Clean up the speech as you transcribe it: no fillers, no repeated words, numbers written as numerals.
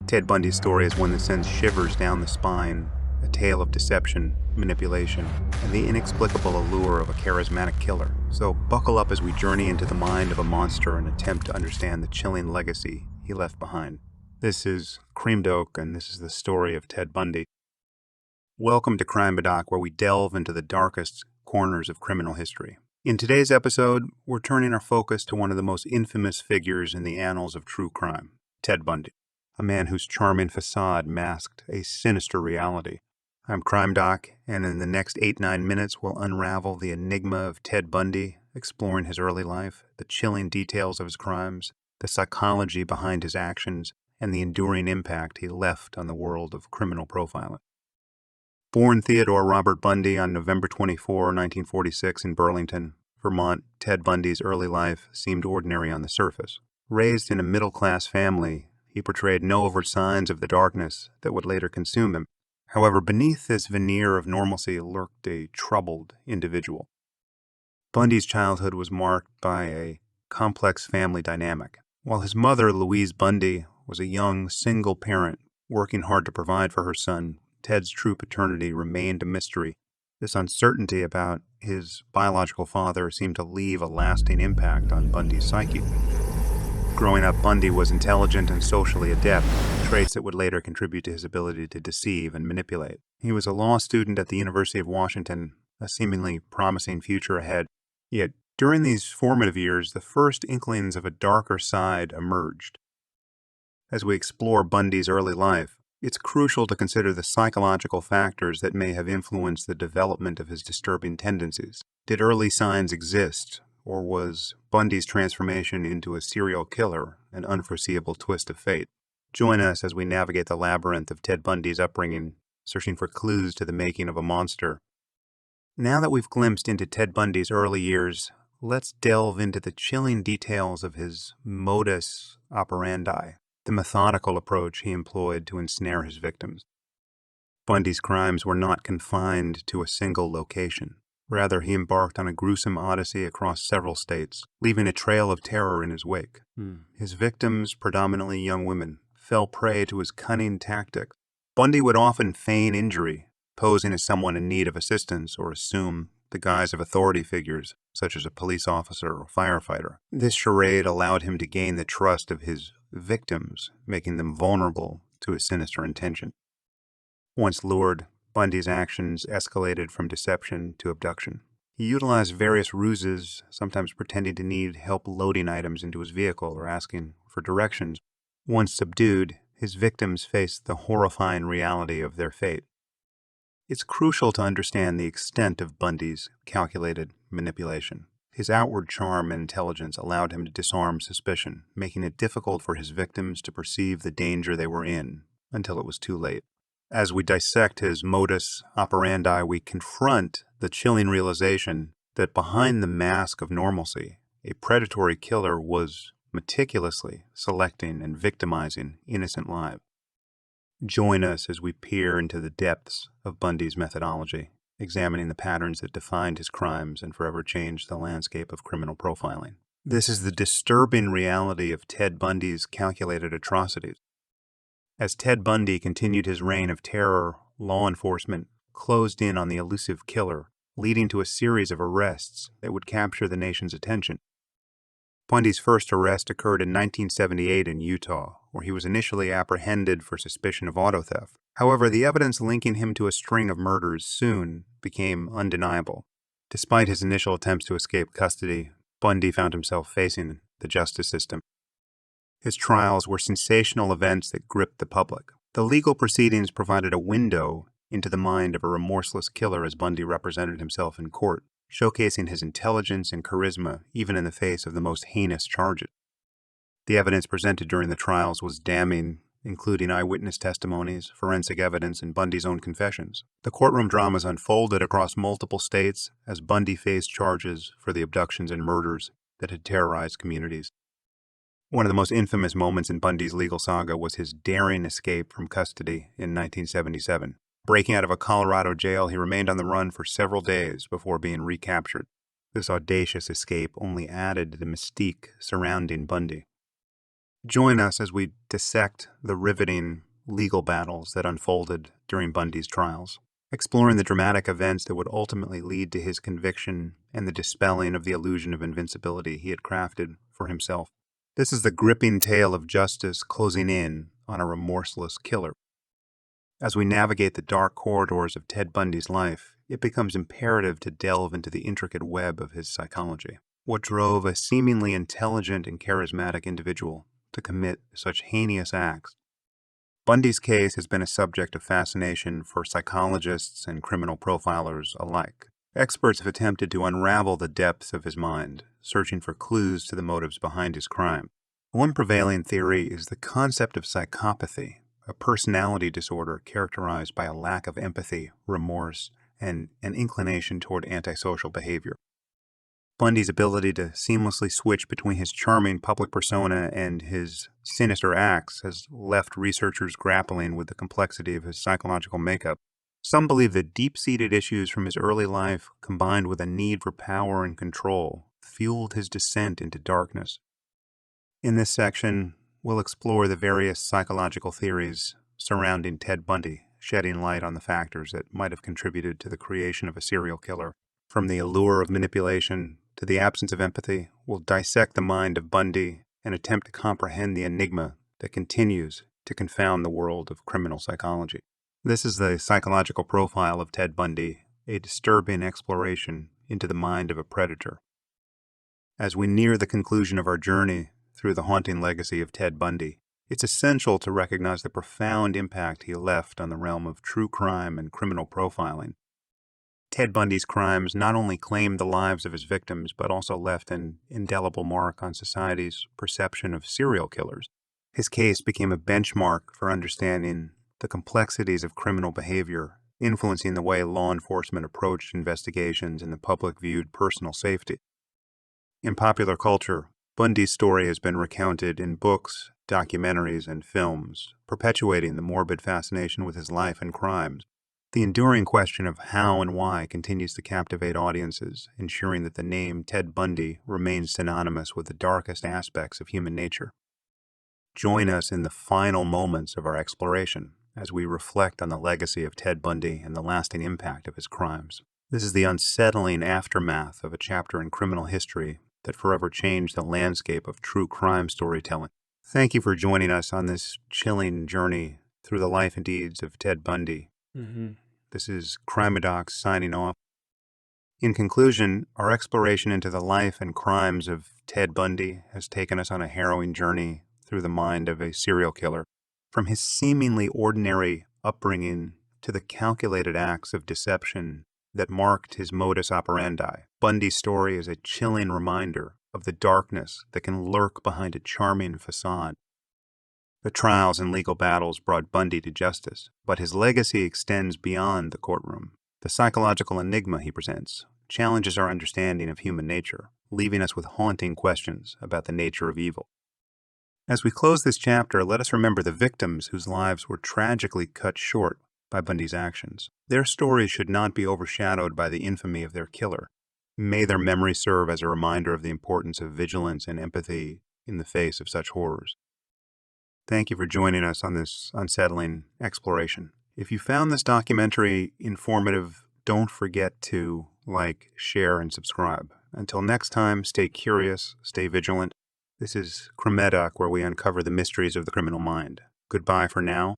Ted Bundy's story is one that sends shivers down the spine, a tale of deception, manipulation, and the inexplicable allure of a charismatic killer. So buckle up as we journey into the mind of a monster and attempt to understand the chilling legacy he left behind. This is CrimeDoc, and this is the story of Ted Bundy. Welcome to CrimeDoc, where we delve into the darkest corners of criminal history. In today's episode, we're turning our focus to one of the most infamous figures in the annals of true crime, Ted Bundy, a man whose charming facade masked a sinister reality. I'm CrimeDoc, and in the next 8-9 minutes, we'll unravel the enigma of Ted Bundy, exploring his early life, the chilling details of his crimes, the psychology behind his actions, and the enduring impact he left on the world of criminal profiling. Born Theodore Robert Bundy on November 24, 1946 in Burlington, Vermont, Ted Bundy's early life seemed ordinary on the surface. Raised in a middle-class family, he portrayed no overt signs of the darkness that would later consume him. However, beneath this veneer of normalcy lurked a troubled individual. Bundy's childhood was marked by a complex family dynamic. While his mother, Louise Bundy, was a young, single parent working hard to provide for her son, Ted's true paternity remained a mystery. This uncertainty about his biological father seemed to leave a lasting impact on Bundy's psyche. Growing up, Bundy was intelligent and socially adept, traits that would later contribute to his ability to deceive and manipulate. He was a law student at the University of Washington, a seemingly promising future ahead. Yet, during these formative years, the first inklings of a darker side emerged. As we explore Bundy's early life, it's crucial to consider the psychological factors that may have influenced the development of his disturbing tendencies. Did early signs exist, or was Bundy's transformation into a serial killer an unforeseeable twist of fate? Join us as we navigate the labyrinth of Ted Bundy's upbringing, searching for clues to the making of a monster. Now that we've glimpsed into Ted Bundy's early years, let's delve into the chilling details of his modus operandi, the methodical approach he employed to ensnare his victims. Bundy's crimes were not confined to a single location. Rather, he embarked on a gruesome odyssey across several states, leaving a trail of terror in his wake. His victims, predominantly young women, fell prey to his cunning tactics. Bundy would often feign injury, posing as someone in need of assistance, or assume the guise of authority figures, such as a police officer or firefighter. This charade allowed him to gain the trust of his victims, making them vulnerable to his sinister intention. Once lured, Bundy's actions escalated from deception to abduction. He utilized various ruses, sometimes pretending to need help loading items into his vehicle or asking for directions. Once subdued, his victims faced the horrifying reality of their fate. It's crucial to understand the extent of Bundy's calculated manipulation. His outward charm and intelligence allowed him to disarm suspicion, making it difficult for his victims to perceive the danger they were in until it was too late. As we dissect his modus operandi, we confront the chilling realization that behind the mask of normalcy, a predatory killer was meticulously selecting and victimizing innocent lives. Join us as we peer into the depths of Bundy's methodology, examining the patterns that defined his crimes and forever changed the landscape of criminal profiling. This is the disturbing reality of Ted Bundy's calculated atrocities. As Ted Bundy continued his reign of terror, law enforcement closed in on the elusive killer, leading to a series of arrests that would capture the nation's attention. Bundy's first arrest occurred in 1978 in Utah, where he was initially apprehended for suspicion of auto theft. However, the evidence linking him to a string of murders soon became undeniable. Despite his initial attempts to escape custody, Bundy found himself facing the justice system. His trials were sensational events that gripped the public. The legal proceedings provided a window into the mind of a remorseless killer as Bundy represented himself in court, showcasing his intelligence and charisma even in the face of the most heinous charges. The evidence presented during the trials was damning, including eyewitness testimonies, forensic evidence, and Bundy's own confessions. The courtroom dramas unfolded across multiple states as Bundy faced charges for the abductions and murders that had terrorized communities. One of the most infamous moments in Bundy's legal saga was his daring escape from custody in 1977. Breaking out of a Colorado jail, he remained on the run for several days before being recaptured. This audacious escape only added to the mystique surrounding Bundy. Join us as we dissect the riveting legal battles that unfolded during Bundy's trials, exploring the dramatic events that would ultimately lead to his conviction and the dispelling of the illusion of invincibility he had crafted for himself. This is the gripping tale of justice closing in on a remorseless killer. As we navigate the dark corridors of Ted Bundy's life, it becomes imperative to delve into the intricate web of his psychology. What drove a seemingly intelligent and charismatic individual to commit such heinous acts? Bundy's case has been a subject of fascination for psychologists and criminal profilers alike. Experts have attempted to unravel the depths of his mind, searching for clues to the motives behind his crime. One prevailing theory is the concept of psychopathy, a personality disorder characterized by a lack of empathy, remorse, and an inclination toward antisocial behavior. Bundy's ability to seamlessly switch between his charming public persona and his sinister acts has left researchers grappling with the complexity of his psychological makeup. Some believe that deep-seated issues from his early life, combined with a need for power and control, fueled his descent into darkness. In this section, we'll explore the various psychological theories surrounding Ted Bundy, shedding light on the factors that might have contributed to the creation of a serial killer. From the allure of manipulation to the absence of empathy, we'll dissect the mind of Bundy and attempt to comprehend the enigma that continues to confound the world of criminal psychology. This is the psychological profile of Ted Bundy, a disturbing exploration into the mind of a predator. As we near the conclusion of our journey through the haunting legacy of Ted Bundy, it's essential to recognize the profound impact he left on the realm of true crime and criminal profiling. Ted Bundy's crimes not only claimed the lives of his victims, but also left an indelible mark on society's perception of serial killers. His case became a benchmark for understanding the complexities of criminal behavior, influencing the way law enforcement approached investigations and the public viewed personal safety. In popular culture, Bundy's story has been recounted in books, documentaries, and films, perpetuating the morbid fascination with his life and crimes. The enduring question of how and why continues to captivate audiences, ensuring that the name Ted Bundy remains synonymous with the darkest aspects of human nature. Join us in the final moments of our exploration as we reflect on the legacy of Ted Bundy and the lasting impact of his crimes. This is the unsettling aftermath of a chapter in criminal history that forever changed the landscape of true crime storytelling. Thank you for joining us on this chilling journey through the life and deeds of Ted Bundy. This is CrimeDoc signing off. In conclusion, our exploration into the life and crimes of Ted Bundy has taken us on a harrowing journey through the mind of a serial killer. From his seemingly ordinary upbringing to the calculated acts of deception that marked his modus operandi, Bundy's story is a chilling reminder of the darkness that can lurk behind a charming facade. The trials and legal battles brought Bundy to justice, but his legacy extends beyond the courtroom. The psychological enigma he presents challenges our understanding of human nature, leaving us with haunting questions about the nature of evil. As we close this chapter, let us remember the victims whose lives were tragically cut short by Bundy's actions. Their stories should not be overshadowed by the infamy of their killer. May their memory serve as a reminder of the importance of vigilance and empathy in the face of such horrors. Thank you for joining us on this unsettling exploration. If you found this documentary informative, don't forget to like, share, and subscribe. Until next time, stay curious, stay vigilant. This is CrimeDoc, where we uncover the mysteries of the criminal mind. Goodbye for now.